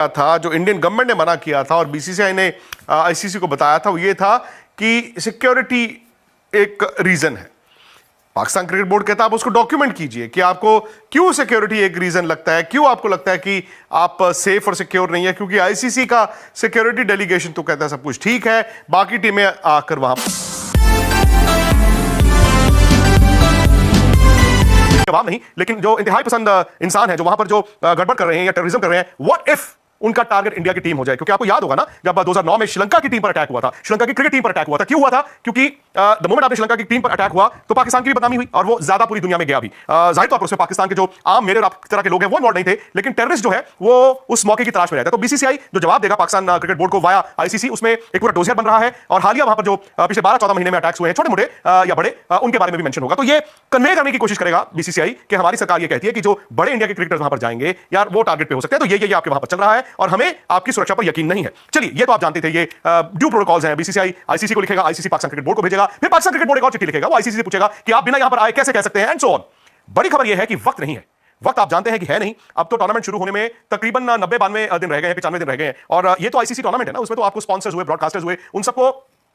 था, जो Indian government ने मना किया था और बीसीसीआई ने आईसीसी को बताया था, वो ये था कि सिक्योरिटी एक रीजन है। पाकिस्तान क्रिकेट बोर्ड कहता है आप उसको डॉक्यूमेंट कीजिए कि आपको क्यों सिक्योरिटी एक रीजन लगता है, क्यों आपको लगता है कि आप सेफ और सिक्योर नहीं है। क्योंकि आईसीसी का सिक्योरिटी डेलीगेशन तो कहता है सब कुछ ठीक है, बाकी टीमें आकर वहां जवाब नहीं। लेकिन जो इंतहाई पसंद इंसान है, जो वहां पर जो गड़बड़ कर रहे हैं या टेररिज्म कर रहे हैं, व्हाट इफ उनका टारगेट इंडिया की टीम हो जाए। क्योंकि आपको याद होगा ना, जब 2009 में श्रीलंका की टीम पर अटैक हुआ था, श्रीलंका की क्रिकेट टीम पर अटैक हुआ था, क्यों हुआ था? क्योंकि द मोमेंट आपने श्रीलंका की टीम पर अटैक हुआ तो पाकिस्तान की भी बदनामी हुई और वो ज्यादा पूरी दुनिया में गया भी। जाहिर तौर पर उसमें पाकिस्तान के जो आम मेरे और आप तरह के लोग हैं वो इन्वॉल्व नहीं थे, लेकिन टेररिस्ट जो है वो उस मौके की तलाश में रहता है। तो बीसीसीआई जो जवाब देगा पाकिस्तान क्रिकेट बोर्ड को वाया आईसीसी, उसमें एक पूरा डोसियर बन रहा है और हालिया वहां पर जो पिछले 12-14 महीने में अटैक्स हुए हैं, छोटे मोटे या बड़े, उनके बारे में भी मेंशन होगा। तो ये कन्वे करने की कोशिश करेगा बीसीसीआई कि हमारी सरकार ये कहती है कि जो बड़े इंडिया के क्रिकेटर्स वहां पर जाएंगे यार, वो टारगेट पे हो सकते हैं। तो ये आपके वहां पर चल रहा है और हमें आपकी सुरक्षा पर यकीन नहीं है। चलिए, ये तो आप जानते थे, ये ड्यू प्रोटोकॉल्स हैं। बीसीसीआई आईसीसी को लिखेगा, आईसीसी पाकिस्तान क्रिकेट बोर्ड को भेजेगा, फिर पाकिस्तान क्रिकेट बोर्ड एक और चिट्ठी लिखेगा, वो आईसीसी से पूछेगा कि आप बिना यहां पर आए कैसे कह सकते हैं, एंड सो ऑन। बड़ी खबर यह है कि वक्त नहीं है। वक्त आप जानते हैं कि है नहीं। अब तो टूर्नामेंट शुरू होने में तकरीबन 90-92 दिन रह गए हैं, 95 दिन रह गए हैं। और ये तो आईसीसी टूर्नामेंट है ना, उसमें तो आपको स्पॉन्सर्स हुए, ब्रॉडकास्टर्स हुए, उन सबको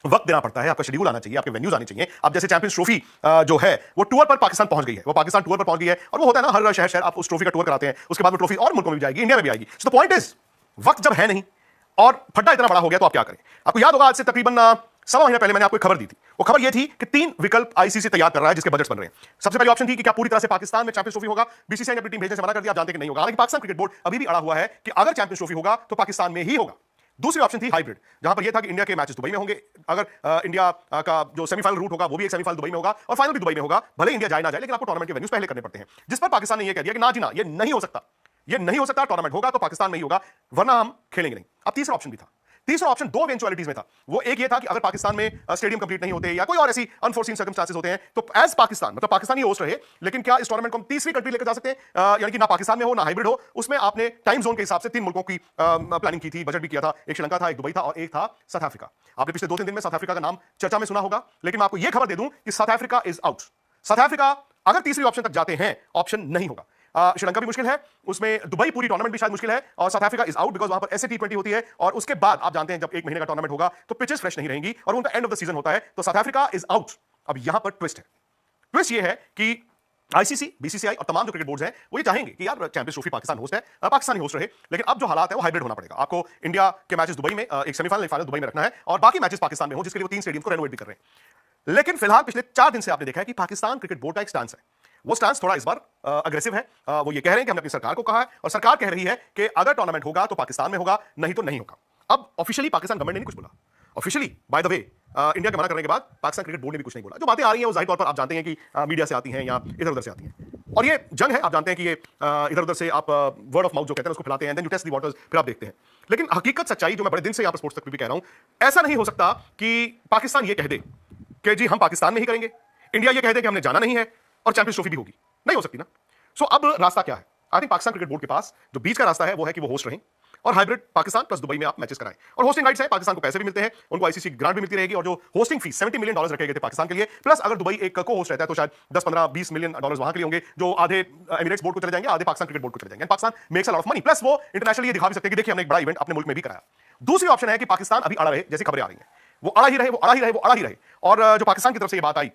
वक्त देना पड़ता है। आपका शेड्यूल आना चाहिए, आपके वेन्यूज आने चाहिए। अब जैसे चैंपियंस ट्रॉफी जो है वो टूर पर पाकिस्तान पहुंच गई है, वो पाकिस्तान टूर पर पहुंच गई है और वो होता है ना, हर शहर आप उस ट्रॉफी का टूर कराते हैं, उसके बाद वो ट्रॉफी और मुल्कों में भी जाएगी, इंडिया में भी आएगी। सो द पॉइंट इज, वक्त जब है नहीं और फड्डा इतना बड़ा हो गया तो आप क्या करें? आपको याद होगा, आज से तकरीबन सवा महीने पहले मैंने आपको एक खबर दी थी। वो खबर ये थी कि 3 विकल्प आईसीसी तैयार कर रहा है जिसके बजट्स बन रहे हैं। सबसे पहली ऑप्शन थी कि क्या पूरी तरह से पाकिस्तान में चैंपियंस ट्रॉफी होगा। बीसीसीआई ने अपनी टीम भेजने से मना कर दिया, आप जानते हैं कि नहीं होगा। हालांकि पाकिस्तान क्रिकेट बोर्ड अभी भी अड़ा हुआ है कि अगर चैंपियंस ट्रॉफी होगा तो पाकिस्तान में ही होगा। दूसरी ऑप्शन थी हाइब्रिड, जहां पर यह था कि इंडिया के मैचेस दुबई में होंगे। अगर इंडिया का जो सेमीफाइनल रूट होगा वो भी एक सेमीफाइनल दुबई में होगा और फाइनल भी दुबई में होगा। भले इंडिया जाए ना जाए, लेकिन आपको टूर्नामेंट के वेन्यूज पहले करने पड़ते हैं। जिस पर पाकिस्तान ने यह कह दिया कि ना जी ना, ये नहीं हो सकता, ये नहीं हो सकता, टूर्नामेंट होगा तो पाकिस्तान में ही होगा, वरना हम खेलेंगे नहीं। अब तीसरा ऑप्शन भी था। तीसरा ऑप्शन 2 इवेंचुअलिटीज में था। वो एक ये था कि अगर पाकिस्तान में स्टेडियम कंप्लीट नहीं होते या कोई और ऐसी अनफोर्सीन सर्कमस्टांसेस होते हैं तो एज पाकिस्तान, मतलब पाकिस्तान ही होस्ट रहे, लेकिन क्या इस टूर्नामेंट को हम तीसरी कंट्री लेकर जा सकते हैं, यानी कि ना पाकिस्तान में हो ना हाइब्रिड हो। उसमें आपने टाइम जोन के हिसाब से 3 मुल्कों की प्लानिंग की थी, बजट भी किया था। एक श्रीलंका था, एक दुबई था और एक था साउथ अफ्रीका। आपने पिछले 2-3 दिन में साउथ अफ्रीका का नाम चर्चा में सुना होगा, लेकिन मैं आपको यह खबर दे दूं कि south Africa is out. South Africa अगर तीसरी ऑप्शन तक जाते हैं, ऑप्शन नहीं होगा। श्रीलंका भी मुश्किल है, उसमें दुबई पूरी टूर्नामेंट भी शायद मुश्किल है, और south Africa is out because वहां पर ऐसे T20 होती है और उसके बाद आप जानते हैं जब 1 महीने का टूर्नामेंट होगा तो पिचेस फ्रेश नहीं रहेंगी और उनका एंड ऑफ द सीजन होता है। तो साउथ अफ्रीका इज आउट। अब यहां पर ट्विस्ट है। ट्विस्ट ये है कि आईसीसी, बीसीसीआई और तमाम जो क्रिकेट बोर्ड्स हैं वो ये चाहेंगे कि यार चैंपियंस ट्रॉफी पाकिस्तान होस्ट है, पाकिस्तान ही होस्ट रहे, लेकिन अब जो हालात है वो हाइब्रिड होना पड़ेगा। आपको इंडिया के मैचेस दुबई में, एक सेमीफाइनल, एक फाइनल दुबई में रखना है और बाकी मैचेस पाकिस्तान में हो, जिसके लिए वो 3 स्टेडियम को रेनोवेट भी कर रहे हैं। लेकिन फिलहाल पिछले 4 दिन से आपने देखा है कि पाकिस्तान क्रिकेट बोर्ड का एक स्टांस है, वो स्टांस थोड़ा इस बार अग्रेसिव है। वो ये कह रहे हैं कि हमने अपनी सरकार को कहा है और सरकार कह रही है कि अगर टूर्नामेंट होगा तो पाकिस्तान में होगा, नहीं तो नहीं होगा। अब ऑफिशियली पाकिस्तान गवर्नमेंट ने नहीं कुछ बोला। Officially by the way India के मना करने के बाद पाकिस्तान क्रिकेट बोर्ड ने भी कुछ नहीं बोला। जो बातें आ रही हैं वो जाहिर तौर पर आप जानते हैं कि मीडिया से आती हैं या इधर उधर से आती हैं, और ये जंग है। आप जानते हैं कि ये इधर उधर से आप वर्ड ऑफ माउथ जो कहते हैं उसको फैलाते हैं, then you test the waters, फिर आप देखते हैं। लेकिन हकीकत सच्चाई जो मैं बड़े दिन से यहाँ पर स्पोर्ट्स तक भी कह रहा हूं, ऐसा नहीं हो सकता कि पाकिस्तान ये कह दे कि जी हम पाकिस्तान में ही करेंगे, इंडिया ये कह दे कि हमने जाना नहीं है और चैंपियंस ट्रॉफी भी होगी। नहीं हो सकती ना। सो अब रास्ता क्या है? I think Pakistan cricket board के पास जो बीच का रास्ता है वो है कि वो होस्ट रहें और हाइब्रिड पाकिस्तान प्लस दुबई में आप मैचेस कराएं। और होस्टिंग राइट्स है, पाकिस्तान को पैसे भी मिलते हैं, उनको आईसीसी ग्रांट भी मिलती रहेगी, और जो होस्टिंग फीस $70 मिलियन रखे गए थे पाकिस्तान के लिए, प्लस अगर दुबई एक को होस्ट रहता है तो शायद 10-15-20 मिलियन वहां के लिए होंगे, जो आधे एमिरेट्स बोर्ड को चले जाएंगे, आधे पाकिस्तान क्रिकेट बोर्ड को चले जाएंगे। Pakistan makes a lot of money, plus वो इंटरनेशनली ये दिखा भी सकते हैं कि देखिए हमने एक बड़ा इवेंट अपने मुल्क में भी कराया। दूसरी ऑप्शन है कि पाकिस्तान अभी अड़ा रहे, जैसी खबरें आ रही हैं वो अड़ा ही रहे, वो अड़ा ही रहे, वो अड़ा ही रहे। और जो पाकिस्तान की तरफ से ये बात आई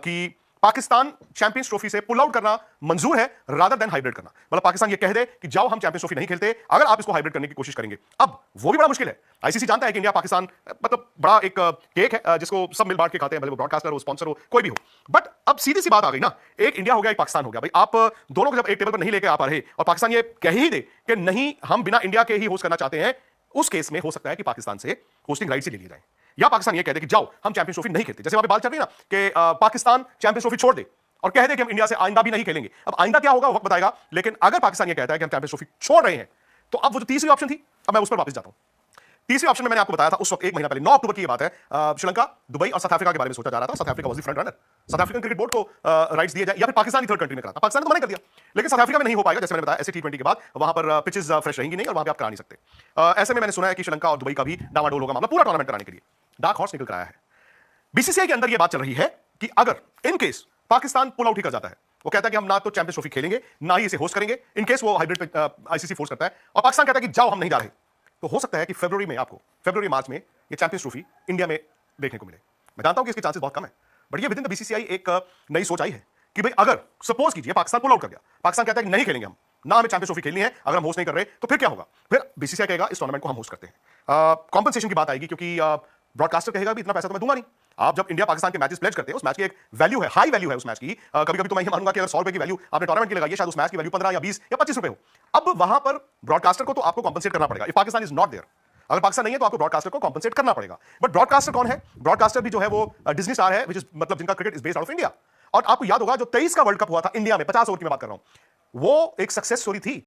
कि पाकिस्तान चैंपियंस ट्रॉफी से पुल आउट करना मंजूर है रादर देन हाइब्रिड करना, मतलब पाकिस्तान ये कह दे कि जाओ हम चैंपियंस ट्रॉफी नहीं खेलते अगर आप इसको हाइब्रिड करने की कोशिश करेंगे। अब वो भी बड़ा मुश्किल है। आईसीसी जानता है कि इंडिया पाकिस्तान मतलब बड़ा एक केक है जिसको सब मिल बांट के खाते हैं, भले वो ब्रॉडकास्टर हो, स्पॉन्सर हो, कोई भी हो। बट अब सीधी सी बात आ गई ना, एक इंडिया हो गया, एक पाकिस्तान हो गया। भाई आप दोनों को जब एक टेबल पर नहीं लेके आ पा रहे और पाकिस्तान ये कह ही दे कि नहीं हम बिना इंडिया के ही होस्ट करना चाहते हैं, उस केस में हो सकता है कि पाकिस्तान से होस्टिंग राइट से ले लिए जाए, या पाकिस्तान ये कह दे कि जाओ हम चैंपियंस ट्रॉफी नहीं खेलते। जैसे वहां पे बात चल रही है ना कि पाकिस्तान चैंपियंस ट्रॉफी छोड़ दे और कह दे कि हम इंडिया से आइंदा भी नहीं खेलेंगे। अब आइंदा क्या होगा वक्त बताएगा, लेकिन अगर पाकिस्तान ये कहता है कि हम चैंपियंस ट्रॉफी छोड़ रहे हैं, तो अब वो जो तीसरी ऑप्शन थी, अब मैं उस पर वापस जाता हूं। तीसरी ऑप्शन में मैंने आपको बताया था उस वक्त 1 महीना पहले, 9 अक्टूबर की ये बात है, श्रीलंका, दुबई और साउथ अफ्रीका के बारे में सोचा जा रहा था। South Africa was the front runner. South African cricket board को राइट्स दिए जाए या फिर पाकिस्तान थर्ड कंट्री में कराता। पाकिस्तान ने मना कर दिया, लेकिन साउथ अफ्रीका में नहीं हो पाएगा। जैसे मैंने बताया ऐसे T20 के बाद वहां पर पिचेस फ्रेश रहेंगी नहीं और वहां पे आप करा नहीं सकते। ऐसे में मैंने सुना है कि श्रीलंका और दुबई का भी डामाडोल होगा मामला पूरा टूर्नामेंट कराने के लिए। डार्क हॉर्स निकल कर आया है। बीसीसीआई के अंदर यह बात चल रही है कि अगर in case Pakistan pull out ही कर जाता है, वो कहता है कि हम ना तो चैंपियंस ट्रॉफी खेलेंगे, ना ही इसे होस्ट करेंगे, इन केस वो हाइब्रिड आईसीसी फोर्स करता है। और पाकिस्तान कहता है कि जाओ, हम नहीं जा रहे। तो हो सकता है कि फरवरी मार्च में ये चैंपियंस ट्रॉफी इंडिया में देखने को मिले। मैं जानता हूं कि इसके चांसेस बहुत कम है, बट ये विद इन द बीसीसीआई एक नई सोच आई है कि भाई अगर सपोज कीजिए पाकिस्तान पुल आउट कर गया, पाकिस्तान कहता है कि नहीं खेलेंगे हम, ना हमें चैंपियंस ट्रॉफी खेलनी है, अगर हम होस्ट नहीं कर रहे तो फिर क्या होगा? फिर बीसीसीआई कहेगा इस टूर्नामेंट को हम होस्ट करते हैं। कॉम्पनसेशन की बात आएगी, क्योंकि ब्रॉडकास्टर कहेगा भी इतना पैसा तो मैं दूंगा नहीं। आप जब इंडिया पाकिस्तान के मैचेस प्लेज करते हैं, उस मैच की एक वैल्यू है, हाई वैल्यू है उस मैच की। कभी कभी तो मैं ये मानूंगा कि अगर 100 रुपए की वैल्यू आपने टूर्नामेंट की लगाई है, शायद उस मैच की वैल्यू 15 या 20 या 25 रुपए हो। अब वहां पर ब्रॉडकास्टर को तो आपको कॉम्पनसेट करना पड़ेगा। If Pakistan is not there, अगर पाकिस्तान नहीं है तो आपको ब्रॉडकास्टर को कॉम्पनसेट करना पड़ेगा। बट ब्रॉडकास्टर कौन है? ब्रॉडकास्टर भी जो है वो डिज्नी स्टार है, मतलब जिनका cricket is based out of India. और आपको याद होगा जो 23 का वर्ल्ड कप हुआ था इंडिया में, 50 ओवर की मैं बात कर रहा हूं, वो एक सक्सेस स्टोरी थी।